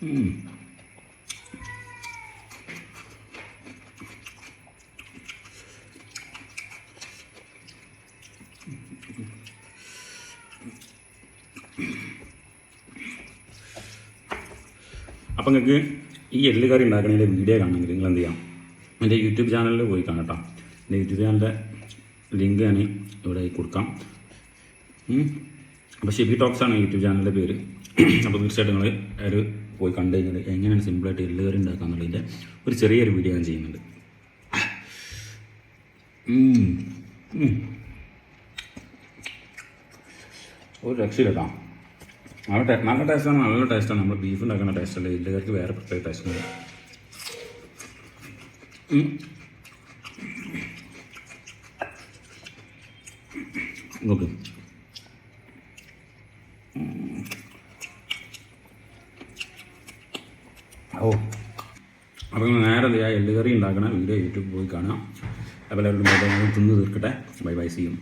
അപ്പം നിങ്ങൾക്ക് ഈ എല്ല് കറി ഉണ്ടാക്കുന്നതിൻ്റെ വീഡിയോ കാണണമെങ്കിൽ നിങ്ങൾ എന്ത് ചെയ്യാം, എൻ്റെ യൂട്യൂബ് ചാനലിൽ പോയി കാണാം കേട്ടോ. എൻ്റെ യൂട്യൂബ് ചാനലിൻ്റെ ലിങ്ക് ഞാൻ ഇവിടെ കൊടുക്കാം. അപ്പോൾ ഷിബി ടോക്സ് ആണ് യൂട്യൂബ് ചാനലിൻ്റെ പേര്. അപ്പോൾ തീർച്ചയായിട്ടും നിങ്ങൾ ഒരു പോയി കണ്ടു കഴിഞ്ഞാൽ എങ്ങനെയാണ് സിമ്പിളായിട്ട് എല്ല് കറി ഉണ്ടാക്കുക എന്നുള്ളതിൻ്റെ ഒരു ചെറിയൊരു വീഡിയോ ഞാൻ ചെയ്യുന്നുണ്ട്. ഒരു രക്ഷയില്ല കേട്ടോ. നല്ല ടേസ്റ്റാണ്, നല്ല ടേസ്റ്റാണ്. നമ്മൾ ബീഫ് ഉണ്ടാക്കുന്ന ടേസ്റ്റല്ല, എല്ല് കറിക്ക് വേറെ പ്രത്യേക ടേസ്റ്റാണ്. നോക്ക്, ഓ അപ്പോൾ നേരെ എല്ല് കറി ഉണ്ടാക്കണ വീഡിയോ യൂട്യൂബ് പോയി കാണാം. അപ്പോൾ എല്ലാവരും തിന്ന് തീർക്കട്ടെ. Bye bye, see U.